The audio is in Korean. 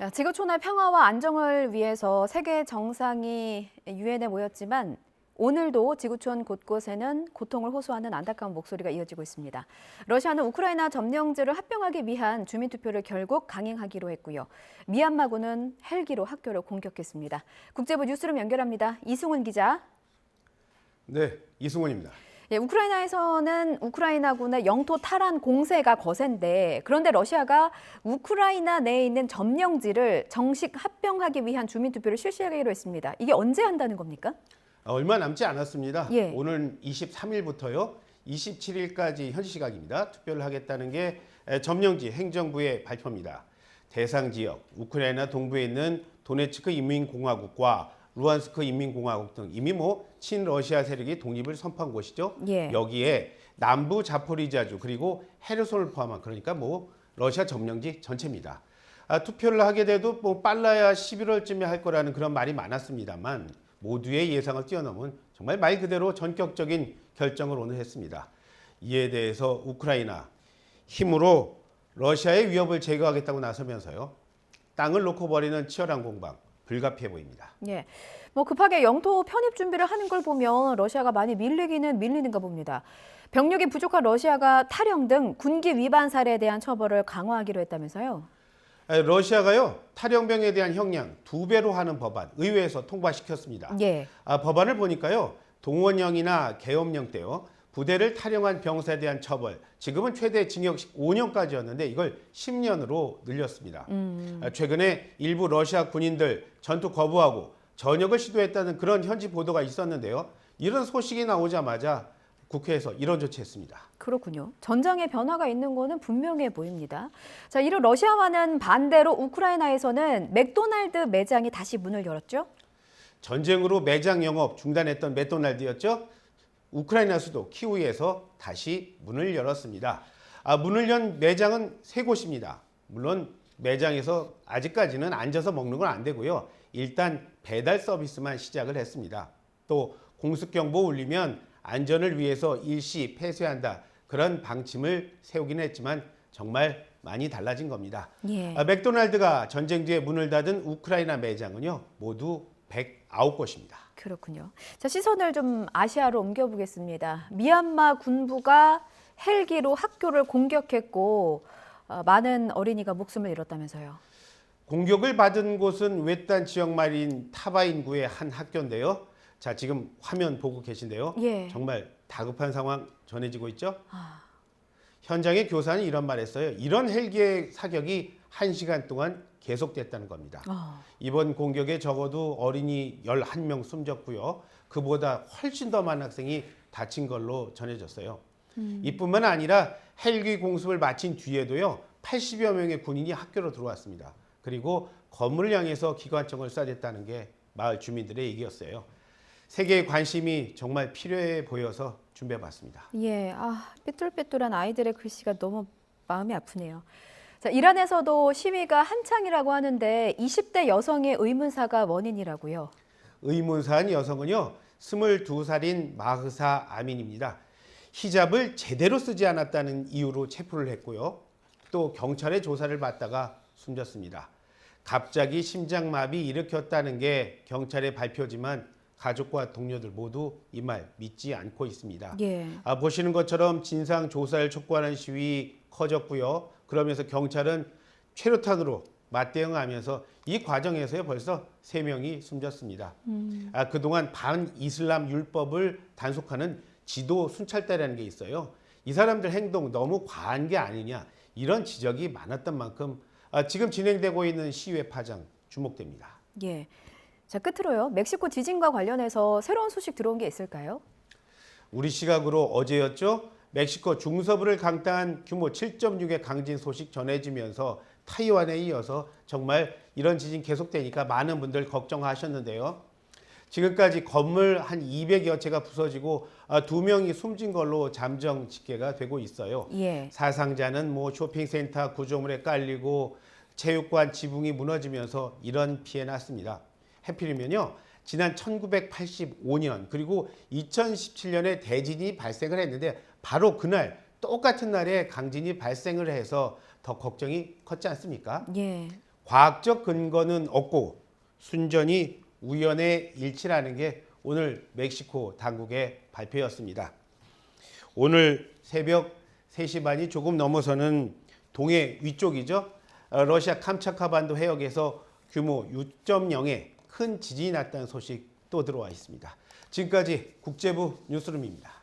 지구촌의 평화와 안정을 위해서 세계 정상이 유엔에 모였지만 오늘도 지구촌 곳곳에는 고통을 호소하는 안타까운 목소리가 이어지고 있습니다. 러시아는 우크라이나 점령지를 합병하기 위한 주민투표를 결국 강행하기로 했고요. 미얀마군은 헬기로 학교를 공격했습니다. 국제부 뉴스룸 연결합니다. 이승훈 기자. 네, 이승훈입니다. 우크라이나에서는 우크라이나군의 영토 탈환 공세가 거센데 그런데 러시아가 우크라이나 내에 있는 점령지를 정식 합병하기 위한 주민투표를 실시하기로 했습니다. 이게 언제 한다는 겁니까? 얼마 남지 않았습니다. 예. 오늘 23일부터요. 27일까지 현지 시각입니다. 투표를 하겠다는 게 점령지 행정부의 발표입니다. 대상 지역, 우크라이나 동부에 있는 도네츠크 인민공화국과 루안스크 인민공화국 등 이미 친러시아 세력이 독립을 선포한 곳이죠. 예. 여기에 남부 자포리자주 그리고 헤르손을 포함한 그러니까 러시아 점령지 전체입니다. 투표를 하게 돼도 빨라야 11월쯤에 할 거라는 그런 말이 많았습니다만 모두의 예상을 뛰어넘은 정말 말 그대로 전격적인 결정을 오늘 했습니다. 이에 대해서 우크라이나 힘으로 러시아의 위협을 제거하겠다고 나서면서요. 땅을 놓고 벌이는 치열한 공방 불가피해 보입니다. 예. 급하게 영토 편입 준비를 하는 걸 보면 러시아가 많이 밀리기는 밀리는가 봅니다. 병력이 부족한 러시아가 탈영 등 군기 위반 사례에 대한 처벌을 강화하기로 했다면서요? 러시아가요. 탈영병에 대한 형량 2배로 하는 법안 의회에서 통과시켰습니다. 예. 법안을 보니까요. 동원령이나 계엄령 때요. 부대를 탈영한 병사에 대한 처벌 지금은 최대 징역 5년까지였는데 이걸 10년으로 늘렸습니다. 최근에 일부 러시아 군인들 전투 거부하고 전역을 시도했다는 그런 현지 보도가 있었는데요. 이런 소식이 나오자마자 국회에서 이런 조치했습니다. 그렇군요. 전장에 변화가 있는 거는 분명해 보입니다. 자, 이런 러시아와는 반대로 우크라이나에서는 맥도날드 매장이 다시 문을 열었죠? 전쟁으로 매장 영업 중단했던 맥도날드였죠. 우크라이나 수도 키우이에서 다시 문을 열었습니다. 문을 연 매장은 3곳입니다. 물론 매장에서 아직까지는 앉아서 먹는 건 안 되고요. 일단 배달 서비스만 시작을 했습니다. 또 공습경보 울리면 안전을 위해서 일시 폐쇄한다. 그런 방침을 세우긴 했지만 정말 많이 달라진 겁니다. 예. 맥도날드가 전쟁 뒤에 문을 닫은 우크라이나 매장은요. 모두 109곳입니다. 그렇군요. 자, 시선을 좀 아시아로 옮겨보겠습니다. 미얀마 군부가 헬기로 학교를 공격했고 많은 어린이가 목숨을 잃었다면서요. 공격을 받은 곳은 외딴 지역 말인 타바인구의 한 학교인데요. 자, 지금 화면 보고 계신데요. 예. 정말 다급한 상황 전해지고 있죠. 현장의 교사는 이런 말했어요. 이런 헬기의 사격이 1시간 동안 계속됐다는 겁니다. 이번 공격에 적어도 어린이 11명 숨졌고요. 그보다 훨씬 더 많은 학생이 다친 걸로 전해졌어요. 이뿐만 아니라 헬기 공습을 마친 뒤에도요. 80여 명의 군인이 학교로 들어왔습니다. 그리고 건물을 향해서 기관총을 쏴댔다는 게 마을 주민들의 얘기였어요. 세계의 관심이 정말 필요해 보여서 준비해봤습니다. 예, 삐뚤빼뚤한 아이들의 글씨가 너무 마음이 아프네요. 자, 이란에서도 시위가 한창이라고 하는데 20대 여성의 의문사가 원인이라고요. 의문사한 여성은요. 22살인 마흐사 아민입니다. 히잡을 제대로 쓰지 않았다는 이유로 체포를 했고요. 또 경찰의 조사를 받다가 숨졌습니다. 갑자기 심장마비 일으켰다는 게 경찰의 발표지만 가족과 동료들 모두 이 말 믿지 않고 있습니다. 예. 보시는 것처럼 진상 조사를 촉구하는 시위 커졌고요. 그러면서 경찰은 최루탄으로 맞대응하면서 이 과정에서요 벌써 3명이 숨졌습니다. 그동안 반이슬람 율법을 단속하는 지도 순찰대라는 게 있어요. 이 사람들 행동 너무 과한 게 아니냐 이런 지적이 많았던 만큼 지금 진행되고 있는 시위의 파장 주목됩니다. 예. 자, 끝으로요. 멕시코 지진과 관련해서 새로운 소식 들어온 게 있을까요? 우리 시각으로 어제였죠. 멕시코 중서부를 강타한 규모 7.6의 강진 소식 전해지면서 타이완에 이어서 정말 이런 지진 계속되니까 많은 분들 걱정하셨는데요. 지금까지 건물 한 200여 채가 부서지고 2명이 숨진 걸로 잠정 집계가 되고 있어요. 예. 사상자는 쇼핑센터 구조물에 깔리고 체육관 지붕이 무너지면서 이런 피해 났습니다. 하필이면요. 지난 1985년 그리고 2017년에 대진이 발생을 했는데 바로 그날 똑같은 날에 강진이 발생을 해서 더 걱정이 컸지 않습니까? 예. 과학적 근거는 없고 순전히 우연의 일치라는 게 오늘 멕시코 당국의 발표였습니다. 오늘 새벽 3시 반이 조금 넘어서는 동해 위쪽이죠. 러시아 캄차카 반도 해역에서 규모 6.0의 큰 지진이 났다는 소식 또 들어와 있습니다. 지금까지 국제부 뉴스룸입니다.